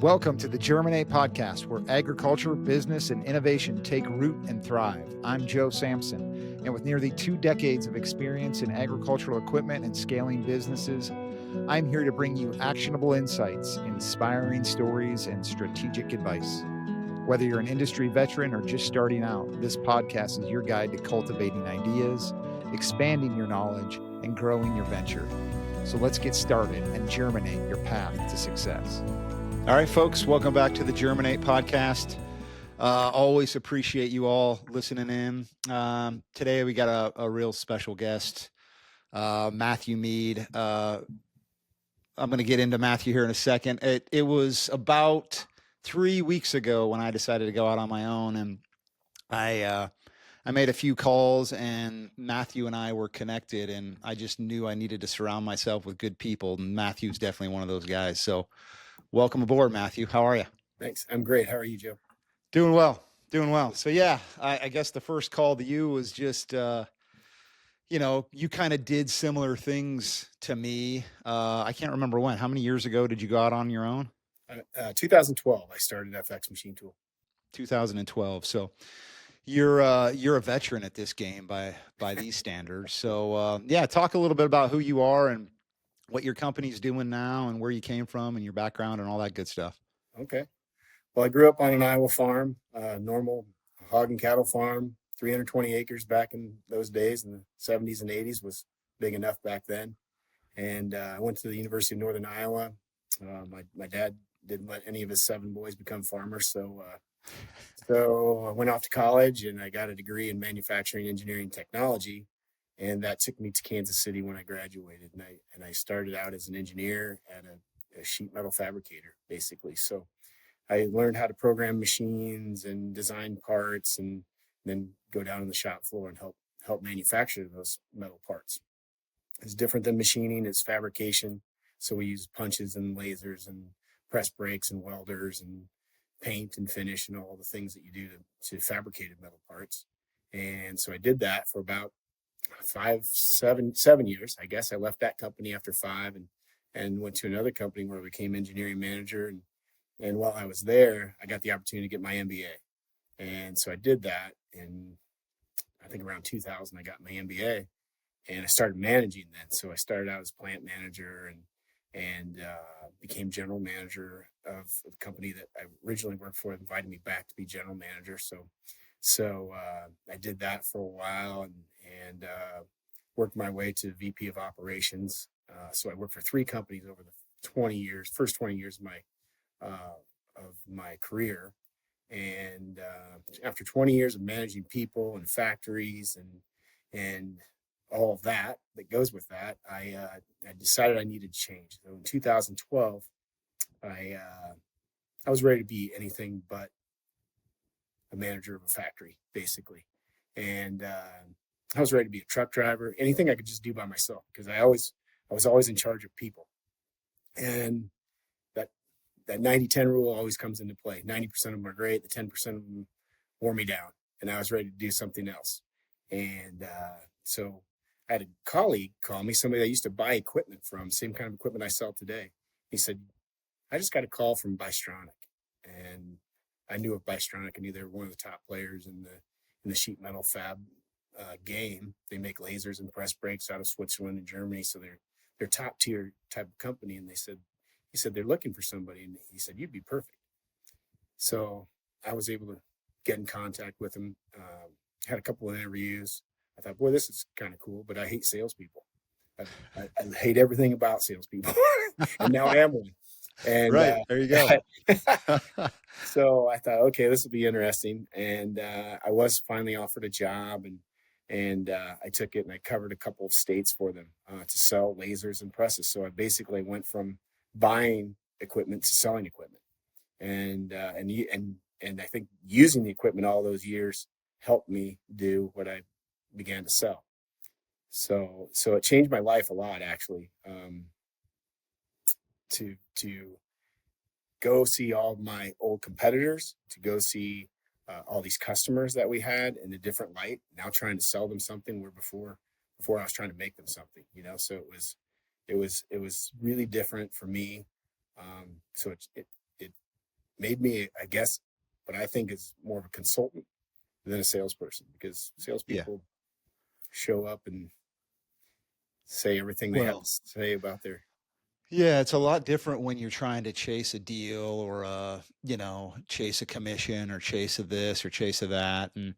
Welcome to the Germinate Podcast, where agriculture, business, and innovation take root and thrive. I'm Joe Sampson, and with nearly 2 decades of experience in agricultural equipment and scaling businesses, I'm here to bring you actionable insights, inspiring stories, and strategic advice. Whether you're an industry veteran or just starting out, this podcast is your guide to cultivating ideas, expanding your knowledge, and growing your venture. So let's get started and germinate your path to success. All right, folks, welcome back to the Germinate Podcast. Always appreciate you all listening in. Today we got a real special guest, Matthew Meade. I'm going to get into Matthew here in a second. It was about 3 weeks ago when I decided to go out on my own, and I made a few calls, and Matthew and I were connected, and I just knew I needed to surround myself with good people, and Matthew's definitely one of those guys. So welcome aboard, Matthew. How are you? Thanks. I'm great. How are you, Joe? Doing well. So yeah, I guess the first call to you was just, you kind of did similar things to me. I can't remember when. How many years ago did you go out on your own? 2012, I started FX Machine Tool. 2012. So you're a veteran at this game by these standards. So talk a little bit about who you are and what your company's doing now and where you came from and your background and all that good stuff. Okay. Well, I grew up on an Iowa farm, normal hog and cattle farm, 320 acres back in those days in the 70s and 80s was big enough back then. And I went to the University of Northern Iowa. My dad didn't let any of his 7 boys become farmers. So I went off to college and I got a degree in manufacturing, engineering, technology. And that took me to Kansas City when I graduated. And I started out as an engineer at a sheet metal fabricator, basically. So I learned how to program machines and design parts and then go down on the shop floor and help manufacture those metal parts. It's different than machining, it's fabrication. So we use punches and lasers and press brakes and welders and paint and finish and all the things that you do to fabricated metal parts. And so I did that for about 7 years. I guess I left that company after 5 and went to another company where I became engineering manager. And while I was there, I got the opportunity to get my MBA. And so I did that. And I think around 2000, I got my MBA and I started managing then. So I started out as plant manager and became general manager of the company that I originally worked for, invited me back to be general manager. So I did that for a while and worked my way to VP of operations. So I worked for 3 companies over the first 20 years of my career. And after 20 years of managing people and factories and all of that goes with that, I decided I needed to change. So in 2012, I was ready to be anything but a manager of a factory, basically. And I was ready to be a truck driver, anything I could just do by myself, because I was always in charge of people. And that 90-10 rule always comes into play. 90% of them are great. The 10% of them wore me down, and I was ready to do something else. And so I had a colleague call me, somebody I used to buy equipment from, same kind of equipment I sell today. He said, I just got a call from Bystronic. And I knew of Bystronic. I knew they were one of the top players in the sheet metal fab game. They make lasers and press brakes out of Switzerland and Germany. So they're top tier type of company. And he said, they're looking for somebody. And he said, you'd be perfect. So I was able to get in contact with him, had a couple of interviews. I thought, boy, this is kind of cool, but I hate salespeople. I hate everything about salespeople. And now I am one. And right, there you go. So I thought, okay, this will be interesting. And I was finally offered a job and I took it and I covered a couple of states for them to sell lasers and presses. So I basically went from buying equipment to selling equipment, and I think using the equipment all those years helped me do what I began to sell. So it changed my life a lot, actually. To go see all my old competitors, to go see all these customers that we had in a different light. Now trying to sell them something where before I was trying to make them something. So it was really different for me. So it made me, I guess, what I think is more of a consultant than a salesperson, because Yeah. salespeople show up and say everything they have Well, to say about their. yeah, it's a lot different when you're trying to chase a deal or chase a commission or chase a this or chase a that. And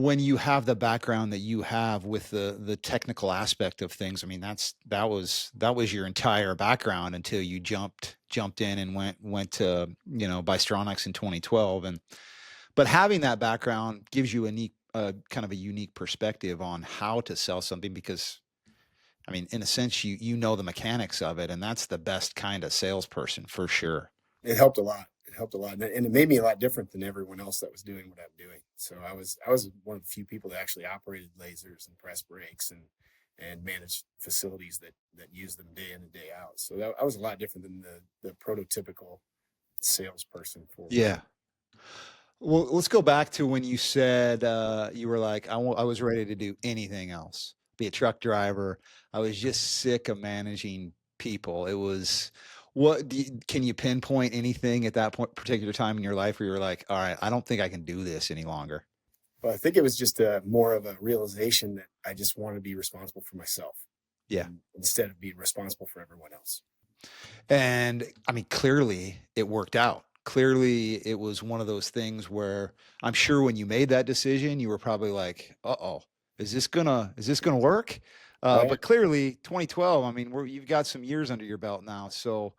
when you have the background that you have with the technical aspect of things, I mean, that was your entire background until you jumped in and went to, Bystronics in 2012. But having that background gives you kind of a unique perspective on how to sell something, because I mean, in a sense, you know the mechanics of it, and that's the best kind of salesperson for sure. It helped a lot. It helped a lot, and it made me a lot different than everyone else that was doing what I'm doing. So I was one of the few people that actually operated lasers and press brakes and managed facilities that use them day in and day out. So I was a lot different than the prototypical salesperson for. Yeah. Well, let's go back to when you said you were like, I was ready to do anything else, be a truck driver. I was just sick of managing people. It was can you pinpoint anything at that particular time in your life where you're like, all right, I don't think I can do this any longer? Well, I think it was just more of a realization that I just want to be responsible for myself, Yeah. instead of being responsible for everyone else. And I mean, clearly it worked out. Clearly it was one of those things where I'm sure when you made that decision, you were probably like, uh-oh, is this gonna work? Oh yeah. But clearly 2012, I mean, you've got some years under your belt now. So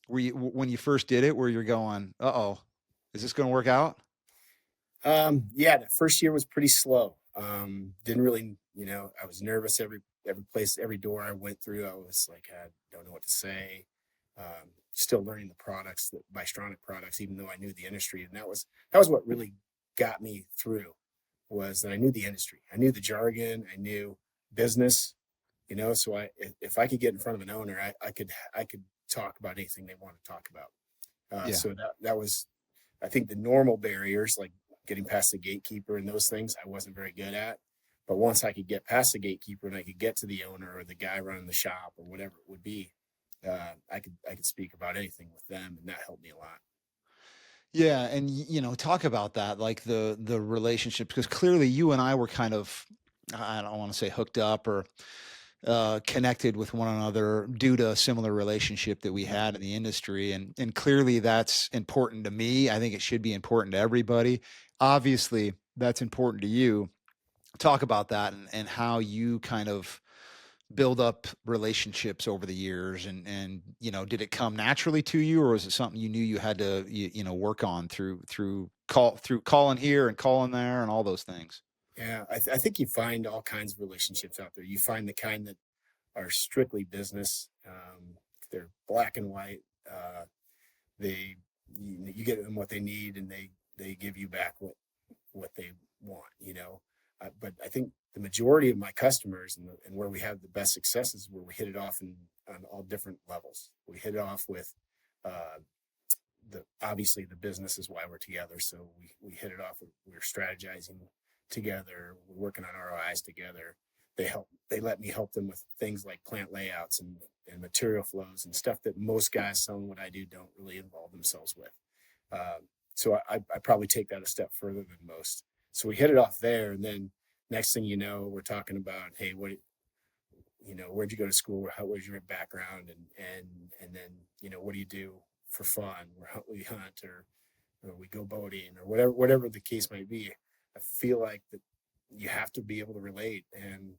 when you first did it, where you're going, uh-oh, is this gonna work out? Yeah, the first year was pretty slow. Didn't really, I was nervous every place, every door I went through. I was like, I don't know what to say. Still learning the products, the Bystronic products, even though I knew the industry. And that was what really got me through, was that I knew the industry. I knew the jargon, I knew business, so if I could get in front of an owner, I could talk about anything they want to talk about. Yeah. So that was, I think, the normal barriers, like getting past the gatekeeper and those things, I wasn't very good at. But once I could get past the gatekeeper and I could get to the owner or the guy running the shop or whatever it would be, I could speak about anything with them, and that helped me a lot. Yeah, and talk about that, like the relationship, because clearly you and I were kind of, I don't want to say hooked up or connected with one another due to a similar relationship that we had in the industry, and clearly that's important to me. I think it should be important to everybody. Obviously, that's important to you. Talk about that and how you kind of build up relationships over the years, and did it come naturally to you, or was it something you knew you had to work on through calling here and calling there and all those things? Yeah, I think you find all kinds of relationships out there. You find the kind that are strictly business. They're black and white. They you get them what they need, and they give you back what they want. But I think the majority of my customers and where we have the best successes, where we hit it off on all different levels. We hit it off with uh, obviously the business is why we're together. So we hit it off. We're strategizing together. We're working on ROIs together. They let me help them with things like plant layouts and material flows and stuff that most guys selling what I do don't really involve themselves with. So I probably take that a step further than most. So we hit it off there, and then next thing you know, we're talking about, hey, where'd you go to school? What was your background? And then, what do you do for fun? We hunt or we go boating or whatever the case might be. I feel like that you have to be able to relate, and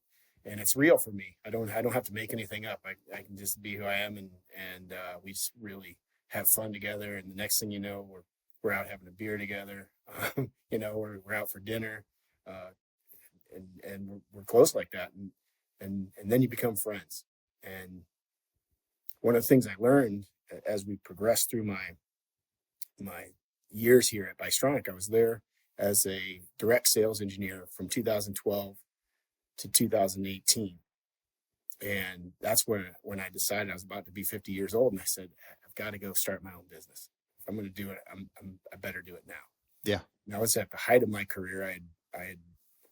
it's real for me. I don't have to make anything up. I can just be who I am, and we just really have fun together. And the next thing you know, we're out having a beer together. We're out for dinner, and we're close like that, and then you become friends. And one of the things I learned as we progressed through my years here at Bystronic, I was there as a direct sales engineer from 2012 to 2018. And that's when I decided I was about to be 50 years old, and I said, I've got to go start my own business. If I'm going to do it, I better do it now. Yeah. Now, I was at the height of my career. I had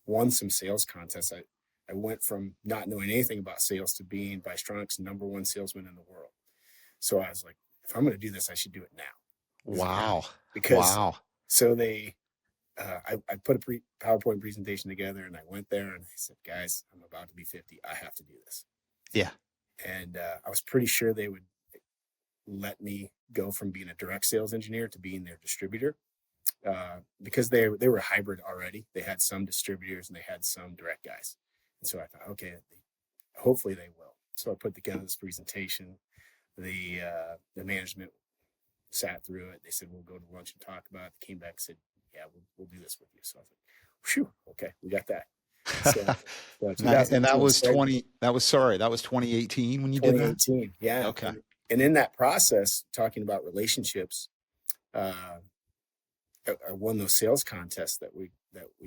won some sales contests. I went from not knowing anything about sales to being Bystronic's #1 salesman in the world. So I was like, if I'm going to do this, I should do it now. Wow. Because Wow. so they, I put a PowerPoint presentation together, and I went there and I said, guys, I'm about to be 50. I have to do this. Yeah. And I was pretty sure they would let me go from being a direct sales engineer to being their distributor, because they were hybrid already. They had some distributors and they had some direct guys. And so I thought, okay, hopefully they will. So I put together this presentation. The management sat through it. They said, we'll go to lunch and talk about it. They came back and said, yeah, we'll do this with you. So I was like, whew, okay, we got that. So, And that was 2018 when you did that? 2018. Yeah. Okay. And in that process, talking about relationships, I won those sales contests that we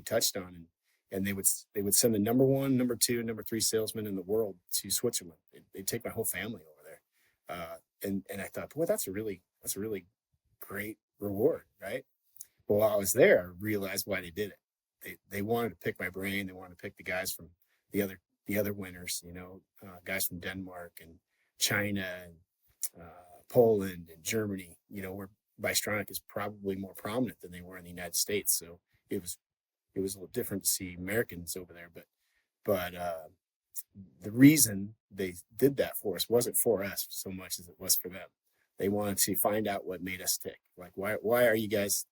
touched on, and they would send the number 1, number 2, number 3 salesman in the world to Switzerland. They'd take my whole family over there. And I thought, boy, that's a really great reward, right? Well, while I was there, I realized why they did it. They wanted to pick my brain. They wanted to pick the guys from the other winners, guys from Denmark and China and Poland and Germany, where Bystronic is probably more prominent than they were in the United States. So it was a little different to see Americans over there. But the reason they did that for us wasn't for us so much as it was for them. They wanted to find out what made us tick. Like, why are you guys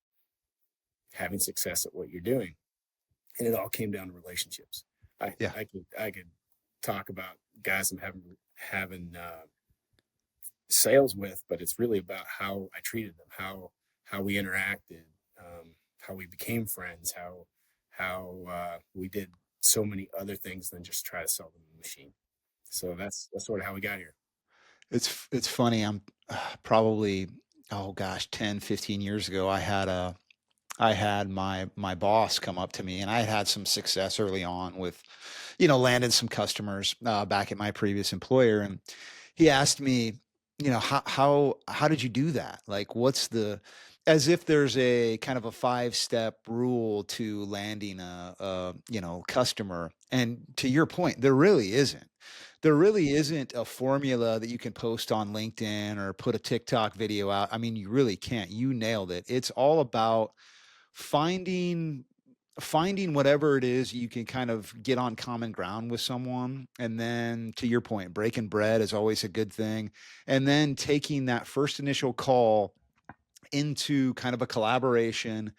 having success at what you're doing? And it all came down to relationships. I could talk about guys I'm having sales with, but it's really about how I treated them, how we interacted, how we became friends, how we did so many other things than just try to sell them a machine. So that's sort of how we got here. It's funny. I'm probably, 10, 15 years ago, I had my boss come up to me, and I had some success early on with, landing some customers back at my previous employer. And he asked me, how did you do that? Like, as if there's a kind of a 5-step rule to landing a customer. And to your point, there really isn't. There really isn't a formula that you can post on LinkedIn or put a TikTok video out. I mean, you really can't. You nailed it. It's all about finding whatever it is you can kind of get on common ground with someone. And then, to your point, breaking bread is always a good thing. And then taking that first initial call into kind of a collaboration,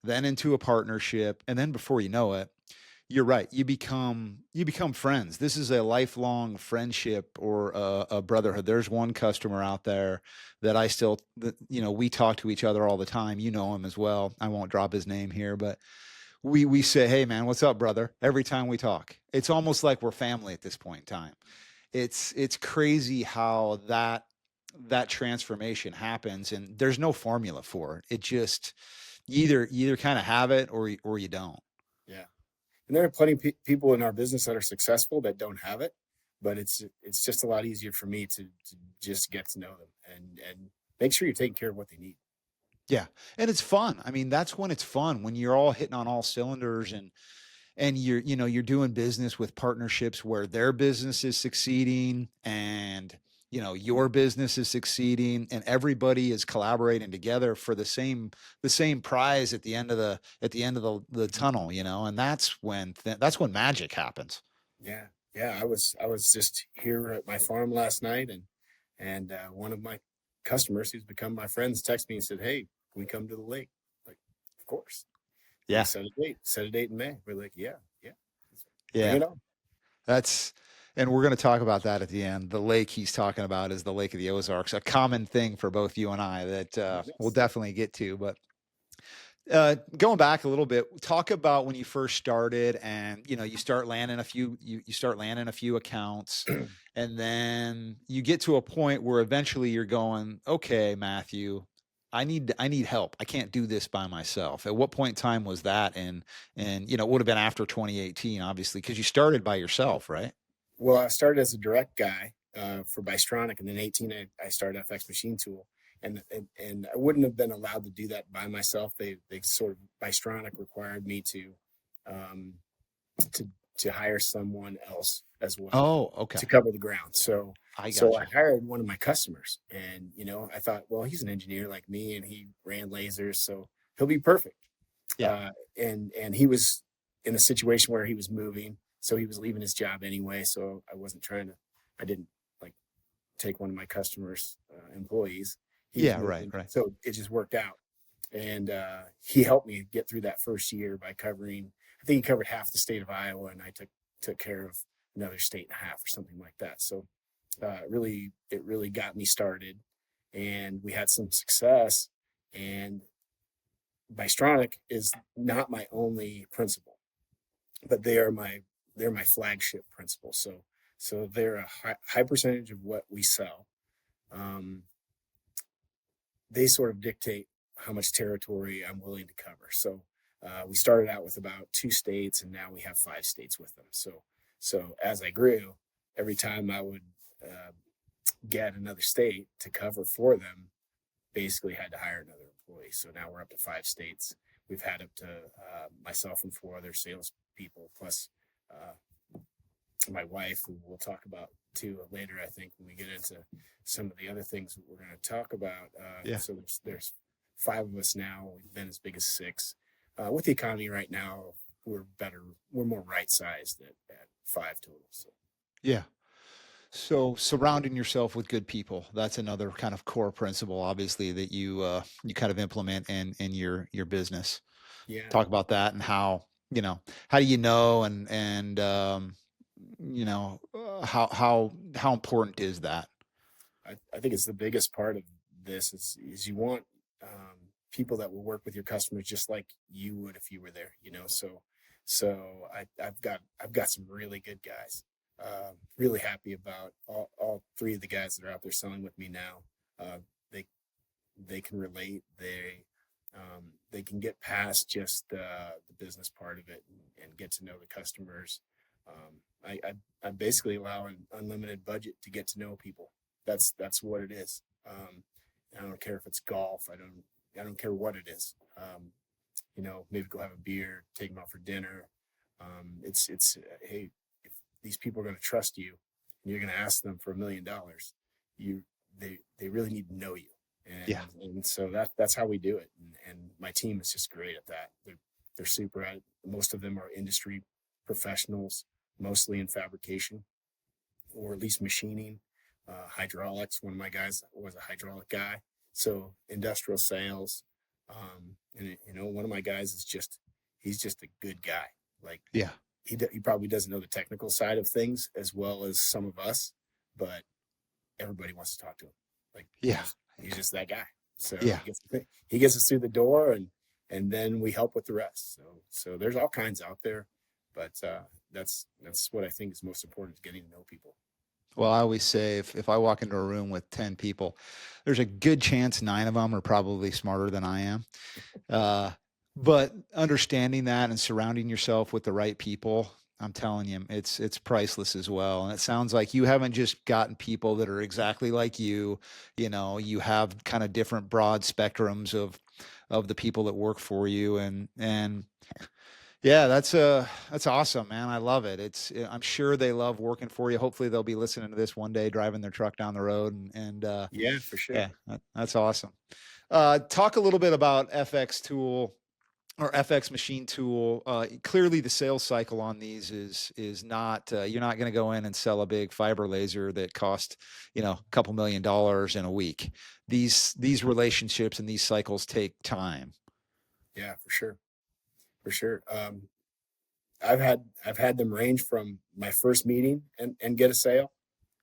then into a partnership. And then before you know it, you're right, you become friends. This is a lifelong friendship or a brotherhood. There's one customer out there that we talk to each other all the time. You know him as well. I won't drop his name here, but we say, hey man, what's up, brother? Every time we talk, it's almost like we're family at this point in time. It's crazy how that transformation happens, and there's no formula for it. It just, you either kind of have it or you don't. Yeah. And there are plenty of people in our business that are successful that don't have it, but it's just a lot easier for me to just get to know them and make sure you're taking care of what they need. Yeah. And it's fun. I mean, that's when it's fun, when you're all hitting on all cylinders, and you're doing business with partnerships where their business is succeeding and your business is succeeding, and everybody is collaborating together for the same prize at the end of the tunnel, and that's when magic happens. Yeah. I was just here at my farm last night, and one of my customers who's become my friends texted me and said, hey, can we come to the lake? Like, of course. Yeah. Set a date in May. We're like, yeah. Yeah. Bring it on. And we're going to talk about that at the end. The lake he's talking about is the Lake of the Ozarks, a common thing for both you and I that we'll definitely get to. But going back a little bit, talk about when you first started, and you start landing a few accounts, and then you get to a point where eventually you're going, okay, Matthew, I need help. I can't do this by myself. At what point in time was that? And it would have been after 2018, obviously, because you started by yourself, right? Well, I started as a direct guy for Bystronic, and then 18, I started FX Machine Tool, and I wouldn't have been allowed to do that by myself. They sort of, Bystronic required me to to hire someone else as well Oh, okay. to cover the ground. So I so got I you. hired one of my customers, and I thought, well, he's an engineer like me, and he ran lasers, so he'll be perfect. Yeah. And he was in a situation where he was moving, so he was leaving his job anyway. So I didn't like take one of my customers' employees. He was Yeah. Right. moving, Right. so it just worked out. And he helped me get through that first year by covering. I think he covered half the state of Iowa, and I took care of another state and a half or something like that. So it really got me started, and we had some success. And Bystronic is not my only principal, but they're my flagship principal. So they're a high percentage of what we sell. Um, they sort of dictate how much territory I'm willing to cover. So we started out with about 2 states, and now we have 5 states with them. So as I grew, every time I would get another state to cover for them, basically had to hire another employee. So now we're up to 5 states. We've had up to myself and 4 other salespeople, plus my wife, who we'll talk about too later, I think, when we get into some of the other things that we're going to talk about. Yeah. So there's 5 of us now. We've been as big as 6. With the economy right now, we're more right sized at 5 total. So Yeah. So surrounding yourself with good people, that's another kind of core principle, obviously, that you kind of implement in your business. yeah, Talk about that and how do you know and how important is that? I think it's the biggest part of this is you want people that will work with your customers just like you would if you were there. I've got some really good guys. Really happy about all 3 of the guys that are out there selling with me now. They they can relate. They can get past just the business part of it and get to know the customers. I basically allow an unlimited budget to get to know people. That's what it is. I don't care if it's golf. I don't care what it is. Maybe go have a beer, take them out for dinner. Hey, if these people are going to trust you, and you're going to ask them for $1 million, they really need to know you. Yeah. And so that's how we do it. And my team is just great at that. They're super at it. Most of them are industry professionals, mostly in fabrication, or at least machining, hydraulics. One of my guys was a hydraulic guy, so industrial sales. And one of my guys he's just a good guy. Like, Yeah. he probably doesn't know the technical side of things as well as some of us, but everybody wants to talk to him. Like, Yeah. he's just that guy. So Yeah. he gets us through the door, and then we help with the rest. So there's all kinds out there, but that's what I think is most important, is getting to know people. Well, I always say if I walk into a room with 10 people, there's a good chance 9 of them are probably smarter than I am. But understanding that and surrounding yourself with the right people, I'm telling you, it's priceless as well. And it sounds like you haven't just gotten people that are exactly like you. You have kind of different broad spectrums of the people that work for you, and yeah, that's awesome, man. I love it. I'm sure they love working for you. Hopefully they'll be listening to this one day, driving their truck down the road, and Yeah, for sure. yeah, that's awesome. Talk a little bit about FX tool or FX machine tool. Clearly the sales cycle on these is not, you're not going to go in and sell a big fiber laser that cost, a couple $1 million in a week. These relationships and these cycles take time. Yeah, for sure. For sure. I've had them range from my first meeting and get a sale.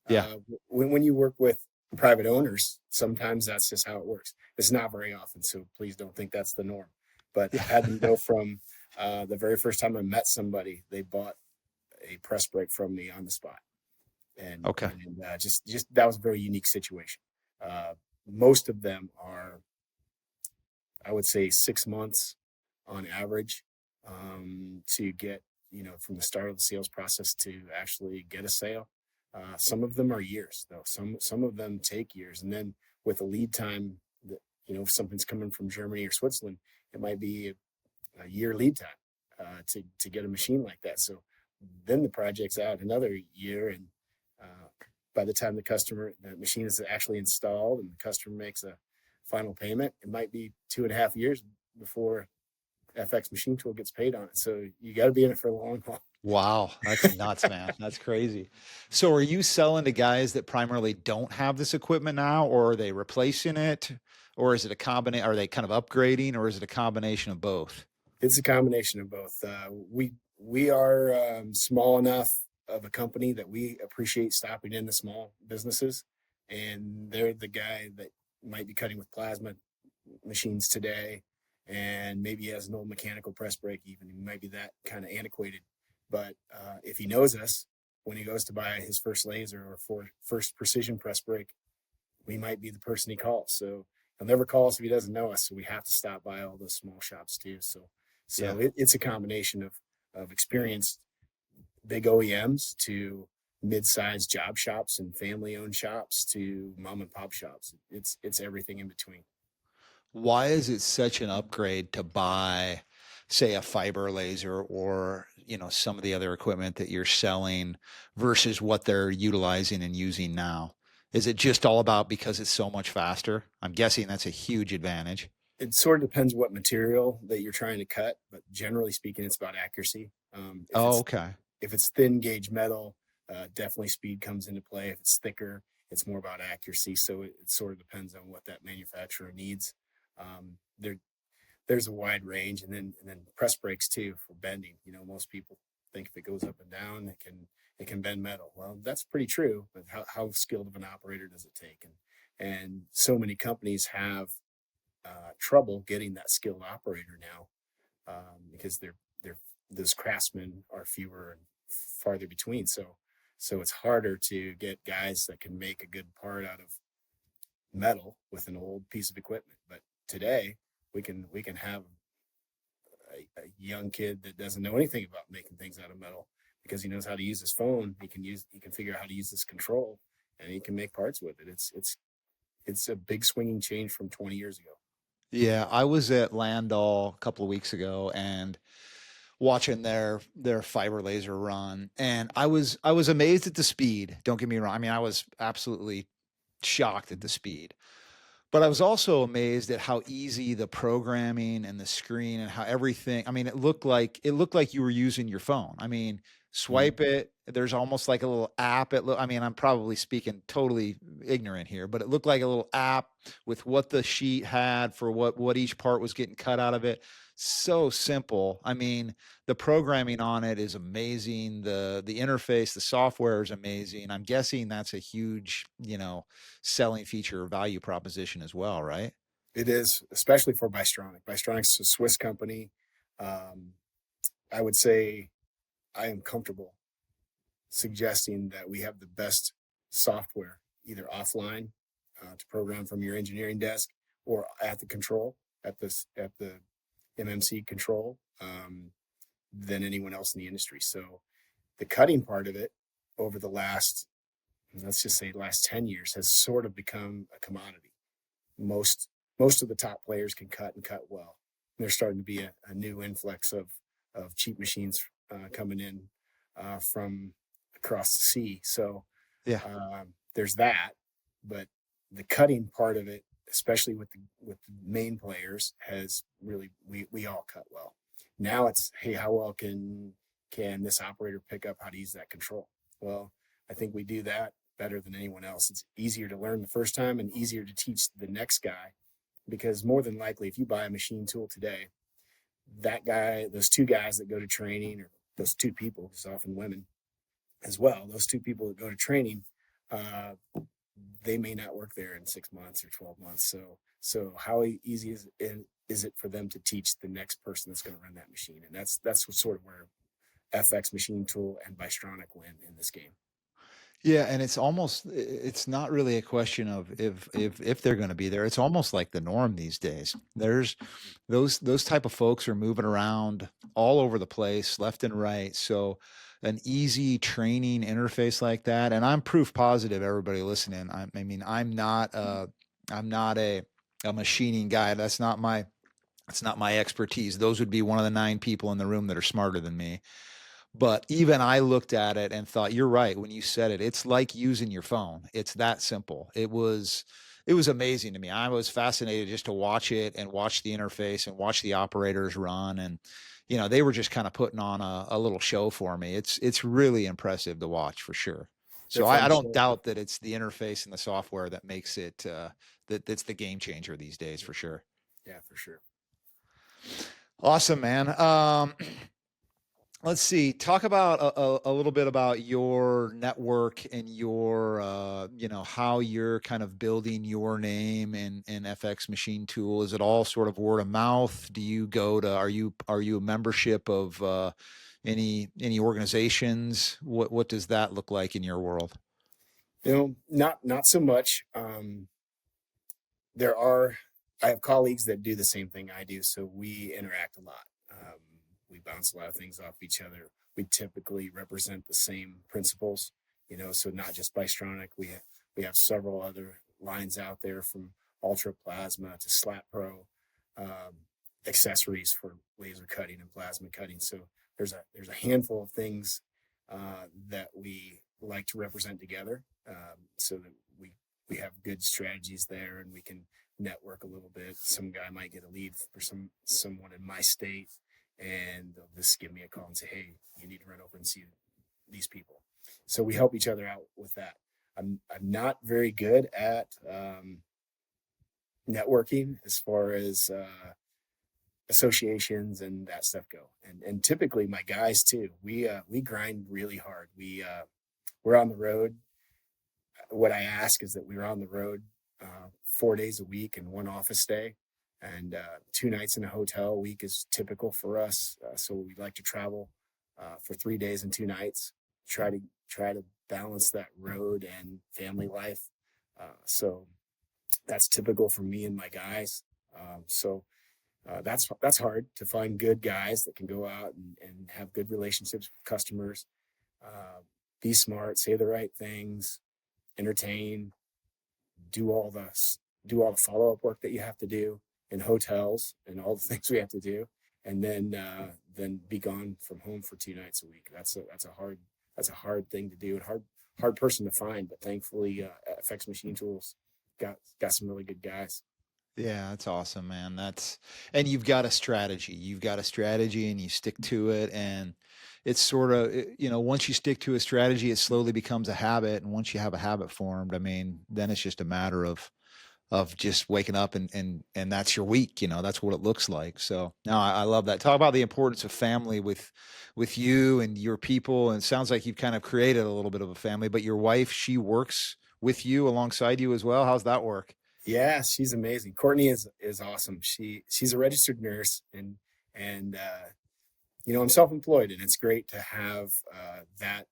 Yeah. When you work with private owners, sometimes that's just how it works. It's not very often, so please don't think that's the norm. But I've had them go from the very first time I met somebody, they bought a press brake from me on the spot, and Okay. and just that was a very unique situation. Most of them are, I would say, 6 months on average, to get, from the start of the sales process to actually get a sale. Some of them are years, though. Some of them take years, and then with a lead time that, if something's coming from Germany or Switzerland, it might be a year lead time to get a machine like that. So then the project's out another year, and by the time the machine is actually installed and the customer makes a final payment, it might be 2.5 years before FX Machine Tool gets paid on it. So you got to be in it for the long haul. Wow, that's nuts, man. That's crazy. So are you selling to guys that primarily don't have this equipment now, or are they replacing it? Or is it a combination? Are they kind of upgrading, or is it a combination of both? It's a combination of both. We are small enough of a company that we appreciate stopping in the small businesses, and they're the guy that might be cutting with plasma machines today, and maybe he has an old mechanical press brake. Even he might be that kind of antiquated, but if he knows us when he goes to buy his first laser or first precision press brake, we might be the person he calls. So he'll never call us if he doesn't know us. So we have to stop by all those small shops too. So it's a combination of experienced big OEMs to mid-sized job shops and family-owned shops to mom and pop shops. It's everything in between. Why is it such an upgrade to buy, say, a fiber laser or, some of the other equipment that you're selling versus what they're utilizing and using now? Is it just all about because it's so much faster? I'm guessing that's a huge advantage. It sort of depends what material that you're trying to cut, but generally speaking, it's about accuracy. Okay. If it's thin gauge metal, definitely speed comes into play. If it's thicker, it's more about accuracy. So it sort of depends on what that manufacturer needs. There's a wide range, and then press brakes too for bending. Most people think if it goes up and down, it can bend metal. Well, that's pretty true, but how skilled of an operator does it take? And so many companies have trouble getting that skilled operator now because those craftsmen are fewer and farther between. So it's harder to get guys that can make a good part out of metal with an old piece of equipment. But today we can have a young kid that doesn't know anything about making things out of metal because he knows how to use his phone. He can figure out how to use this control, and he can make parts with it. It's a big swinging change from 20 years ago. Yeah, I was at Landau a couple of weeks ago and watching their fiber laser run, and I was amazed at the speed. Don't get me wrong. I mean, I was absolutely shocked at the speed. But I was also amazed at how easy the programming and the screen and how everything, I mean, it looked like you were using your phone. I mean, swipe it, there's almost like a little app. I mean, I'm probably speaking totally ignorant here, but it looked like a little app with what the sheet had for what each part was getting cut out of it. So simple. I mean, the programming on it is amazing. The interface, the software is amazing. I'm guessing that's a huge, selling feature or value proposition as well, right? It is, especially for Bystronic. Bystronic's a Swiss company. I would say I am comfortable suggesting that we have the best software, either offline to program from your engineering desk or at the control, at the MMC control, than anyone else in the industry. So the cutting part of it over the last 10 years has sort of become a commodity. Most of the top players can cut and cut well. There's starting to be a new influx of cheap machines coming in from across the sea. So there's that, but the cutting part of it, especially with the main players, has really we all cut well. Now it's, hey, how well can this operator pick up how to use that control? Well, I think we do that better than anyone else. It's easier to learn the first time and easier to teach the next guy, because more than likely, if you buy a machine tool today, that guy, those two guys that go to training, or those two people, because often women as well, those two people that go to training, they may not work there in 6 months or 12 months. So how easy is it for them to teach the next person that's going to run that machine? And that's sort of where FX Machine Tool and Bystronic win in this game. Yeah, and it's not really a question of if they're going to be there. It's almost like the norm these days. There's those type of folks are moving around all over the place, left and right. So an easy training interface like that, and I'm proof positive, everybody listening. I mean, I'm not a machining guy. That's not my expertise. Those would be one of the 9 people in the room that are smarter than me. But even I looked at it and thought, you're right when you said it. It's like using your phone. It's that simple. It was amazing to me. I was fascinated just to watch it and watch the interface and watch the operators run. And, they were just kind of putting on a little show for me. It's really impressive to watch for sure. They're So I fun don't shows. doubt that it's the interface and the software that makes it that's the game changer these days for sure. Yeah, for sure. Awesome, man. Let's see. Talk about a little bit about your network and your, how you're kind of building your name in FX Machine Tool. Is it all sort of word of mouth? Do you go to? Are you a membership of any organizations? What does that look like in your world? Not so much. There are, I have colleagues that do the same thing I do, so we interact a lot. We bounce a lot of things off each other. We typically represent the same principles, so not just Bystronic. We have several other lines out there, from Ultra Plasma to Slap Pro, accessories for laser cutting and plasma cutting. So there's a handful of things that we like to represent together, so that we have good strategies there, and we can network a little bit. Some guy might get a lead for someone in my state, and they'll just give me a call and say, "Hey, you need to run over and see these people." So we help each other out with that. I'm not very good at networking as far as associations and that stuff go. And typically my guys too. We grind really hard. We're on the road. What I ask is that we're on the road 4 days a week and one office day, and 2 nights in a hotel a week is typical for us. So we like to travel for 3 days and 2 nights. Try to balance that road and family life. So that's typical for me and my guys. That's hard to find good guys that can go out and have good relationships with customers, be smart, say the right things, entertain, do all the follow-up work that you have to do in hotels and all the things we have to do, and then be gone from home for 2 nights a week. That's a hard thing to do, and hard person to find. But thankfully, FX Machine Tools got some really good guys. Yeah, that's awesome, man. And you've got a strategy. You've got a strategy and you stick to it. And it's sort of, once you stick to a strategy, it slowly becomes a habit. And once you have a habit formed, I mean, then it's just a matter of just waking up and that's your week, that's what it looks like. So no, I love that. Talk about the importance of family with you and your people. And it sounds like you've kind of created a little bit of a family, but your wife, she works with you alongside you as well. How's that work? Yeah, she's amazing. Courtney is awesome. She's a registered nurse, and I'm self-employed, and it's great to have that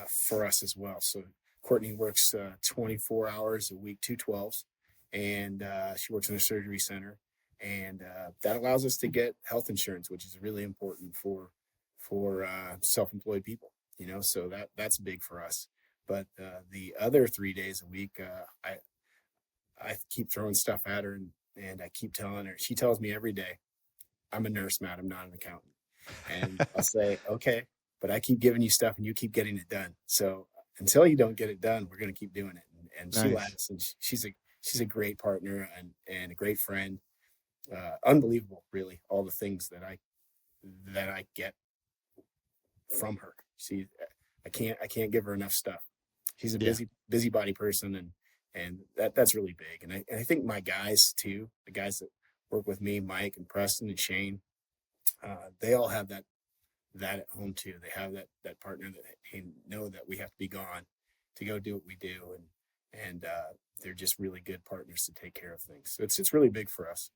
for us as well. So Courtney works 24 hours a week, 2 12s, and she works in a surgery center, and that allows us to get health insurance, which is really important for self-employed people. So that's big for us. But the other 3 days a week, I keep throwing stuff at her, and I keep telling her. She tells me every day, "I'm a nurse, Matt. I'm not an accountant." And I'll say, "Okay," but I keep giving you stuff, and you keep getting it done. So until you don't get it done, we're going to keep doing it. And she Nice. laughs, and she's a great partner and a great friend. Unbelievable, really, all the things that I get from her. I can't give her enough stuff. She's a Yeah. busybody person, and that's really big. And I think my guys too, the guys that work with me, Mike and Preston and Shane, they all have that at home too. They have that partner that they know that we have to be gone to go do what we do, and they're just really good partners to take care of things. So it's really big for us.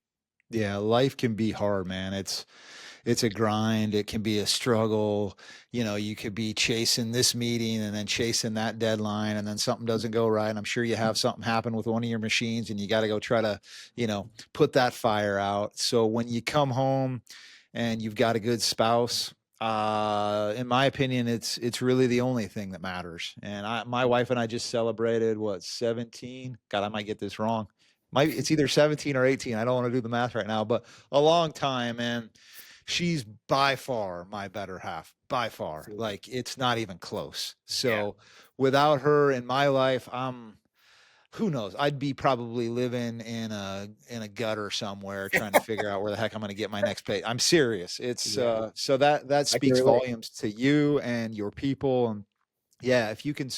Yeah, life can be hard, man. It's a grind. It can be a struggle. You could be chasing this meeting and then chasing that deadline, and then something doesn't go right. And I'm sure you have something happen with one of your machines, and you got to go try to, put that fire out. So when you come home and you've got a good spouse, in my opinion, it's really the only thing that matters. And my wife and I just celebrated 17. God, I might get this wrong. It's either 17 or 18. I don't want to do the math right now, but a long time. And she's by far my better half, by far. Absolutely. Like it's not even close. Yeah. So without her in my life, who knows? I'd be probably living in a gutter somewhere trying to figure out where the heck I'm going to get my next pay. I'm serious. It's Yeah. so that I can speaks relate. volumes to you and your people. And yeah, if you could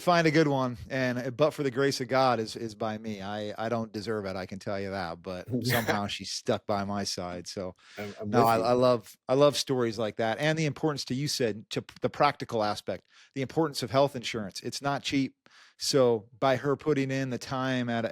find a good one, and but for the grace of God is by me. I don't deserve it, I can tell you that, but Yeah. somehow she's stuck by my side. So I'm no, with you. I love stories like that, and the importance to you said to the practical aspect, the importance of health insurance. It's not cheap. So by her putting in the time at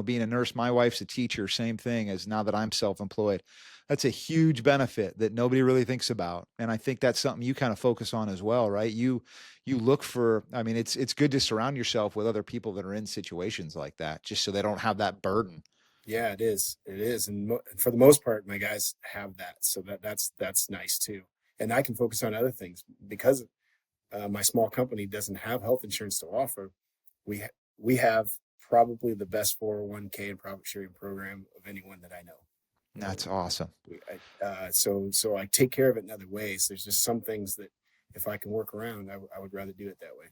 being a nurse, my wife's a teacher, same thing as now that I'm self-employed. That's a huge benefit that nobody really thinks about, and I think that's something you kind of focus on as well, right? You look for. I mean, it's good to surround yourself with other people that are in situations like that, just so they don't have that burden. Yeah, it is. It is, and for the most part, my guys have that, so that's nice too. And I can focus on other things because my small company doesn't have health insurance to offer. We have probably the best 401k and profit sharing program of anyone that I know. That's awesome. So I take care of it in other ways. There's just some things that if I can work around, I would rather do it that way.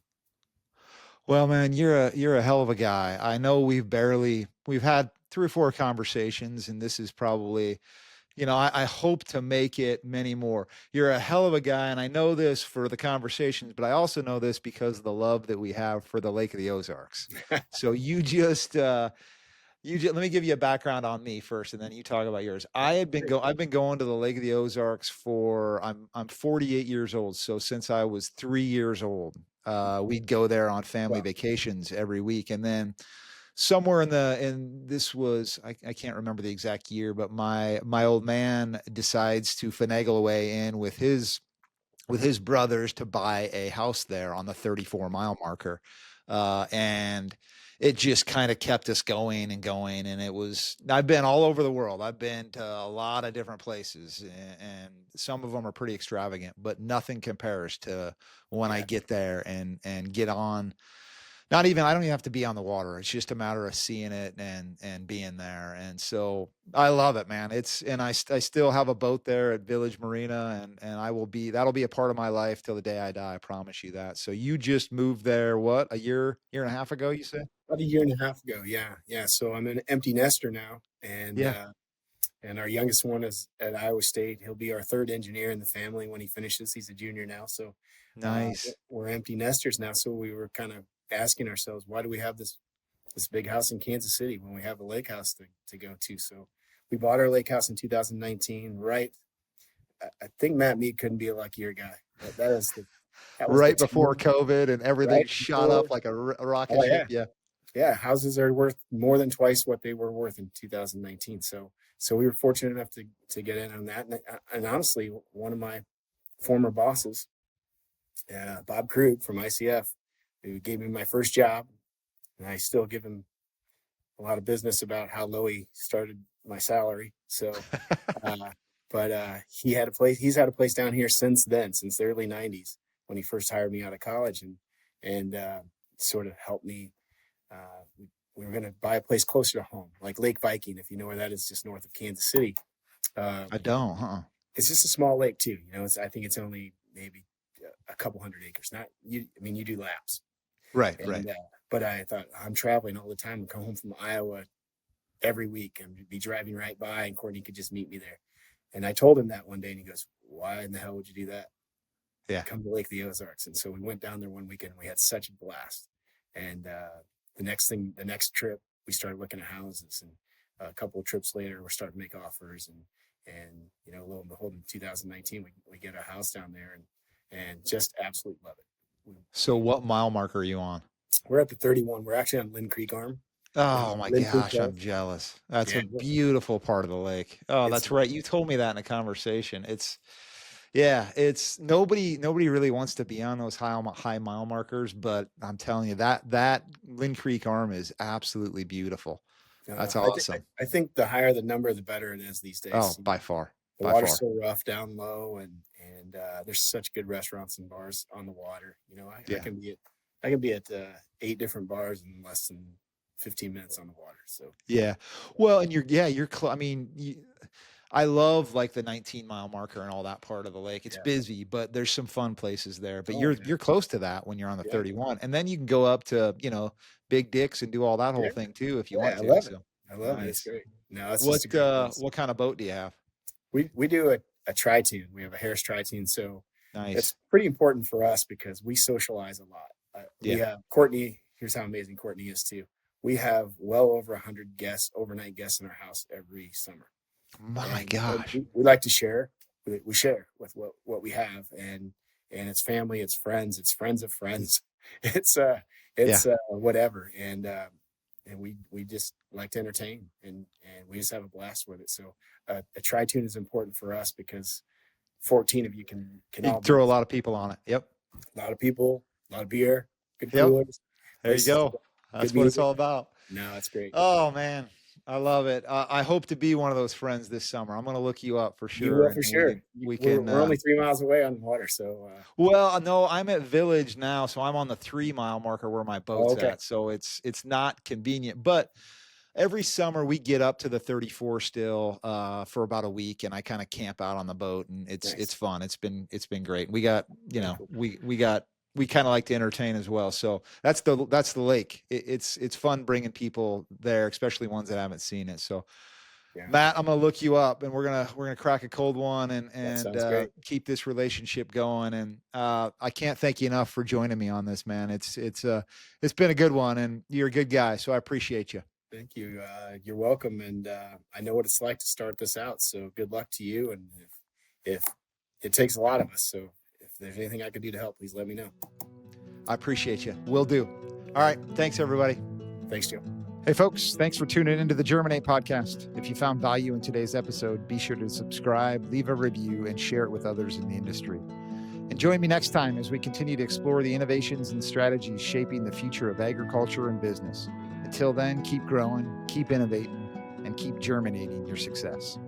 Well, man, you're a hell of a guy. I know we've had 3 or 4 conversations, and this is probably, I hope to make it many more. You're a hell of a guy, and I know this for the conversations, but I also know this because of the love that we have for the Lake of the Ozarks. So let me give you a background on me first, and then you talk about yours. I've been going to the Lake of the Ozarks for I'm 48 years old, so since I was 3 years old, we'd go there on family Wow. vacations every week, and then somewhere in this was I can't remember the exact year, but my old man decides to finagle away in with his brothers to buy a house there on the 34-mile marker. And it just kind of kept us going and going. And I've been all over the world. I've been to a lot of different places, and some of them are pretty extravagant, but nothing compares to when I get there and get on. I don't even have to be on the water. It's just a matter of seeing it and being there. And so I love it, man. I still have a boat there at Village Marina, and that'll be a part of my life till the day I die. I promise you that. So you just moved there, what, a year and a half ago, you said? About a year and a half ago. Yeah. So I'm an empty nester now, Yeah. and our youngest one is at Iowa State. He'll be our third engineer in the family when he finishes. He's a junior now, so Nice. we're empty nesters now. So we were kind of asking ourselves, why do we have this big house in Kansas City when we have a lake house to go to? So we bought our lake house in 2019. Right, I think Matt Meade couldn't be a luckier guy. That was Right the before time, COVID and everything right shot before. up like a rocket Oh ship. yeah, Yeah. yeah. Houses are worth more than twice what they were worth in 2019. So we were fortunate enough to get in on that. And honestly, one of my former bosses, Bob Krug from ICF, who gave me my first job, and I still give him a lot of business about how low he started my salary. So, he had a place. He's had a place down here since then, since the early '90s when he first hired me out of college, and sort of helped me. We were going to buy a place closer to home, like Lake Viking, if you know where that is, just north of Kansas City. I don't, huh? It's just a small lake too. I think it's only maybe a couple hundred acres. Not you. I mean, you do laps. Right. And but I thought, I'm traveling all the time and come home from Iowa every week and be driving right by, and Courtney could just meet me there. And I told him that one day, and he goes, "Why in the hell would you do that? Yeah. Come to Lake of the Ozarks." And so we went down there one weekend. And we had such a blast. And the next trip, we started looking at houses, and a couple of trips later, we're starting to make offers, and lo and behold, in 2019, we get a house down there, and just absolutely love it. So what mile marker are you on? We're at the 31. We're actually on Lynn Creek Arm. Oh my Lynn Creek gosh, Drive. I'm jealous. That's Yeah, a beautiful part of the lake. Oh, that's right. You told me that in a conversation. It's nobody really wants to be on those high mile markers, but I'm telling you that Lynn Creek Arm is absolutely beautiful. That's awesome. I think the higher the number, the better it is these days. Oh, by far. The water's so rough down low, and there's such good restaurants and bars on the water. I can be at 8 different bars in less than 15 minutes on the water. So yeah, well, and you're I mean, I love like the 19-mile marker and all that part of the lake. It's Yeah. busy, but there's some fun places there. But Oh, you're yeah. close to that when you're on the Yeah. 31, and then you can go up to Big Dicks and do all that whole Yeah. thing too if you Yeah, want I to. love it. So I love it. It's nice. great. No, it's just a great place. What kind of boat do you have? We do a tri-tune. We have a Harris tri-tune. So Nice. it's pretty important for us because we socialize a lot. We Yeah. have Courtney. Here's how amazing Courtney is too. We have well over 100 guests, overnight guests in our house every summer. My And gosh. we like to share. We share with what we have, and it's family, it's friends, it's friends of friends. It's whatever, and we just like to entertain, and we just have a blast with it. So a tri-tune is important for us because 14 of you can You all throw a lot of people on it. Yep. a lot of people, a lot of beer, good Yep. coolers. There you This- go. That's good what it's music. all about. No, it's great. Oh man, I love it. I hope to be one of those friends this summer. I'm going to look you up for sure. You will for and sure. We can. We're only 3 miles away on water, so Well, no, I'm at Village now, so I'm on the 3-mile marker where my boat's okay. at. So it's not convenient, but every summer we get up to the 34 still for about a week, and I kind of camp out on the boat, and it's Nice. fun. It's been great. We got Very cool. we kind of like to entertain as well. So that's the lake. It's fun bringing people there, especially ones that haven't seen it. So Yeah. Matt, I'm gonna look you up, and we're gonna crack a cold one That and sounds great. keep this relationship going. And I can't thank you enough for joining me on this, man. It's been a good one, and you're a good guy, so I appreciate you. Thank you. You're welcome. And I know what it's like to start this out. So good luck to you. And if it takes a lot of us, so if there's anything I can do to help, please let me know. I appreciate you. Will do. All right. Thanks, everybody. Thanks, Joe. Hey, folks, thanks for tuning into the Germinate Podcast. If you found value in today's episode, be sure to subscribe, leave a review, and share it with others in the industry. And join me next time as we continue to explore the innovations and strategies shaping the future of agriculture and business. Until then, keep growing, keep innovating, and keep germinating your success.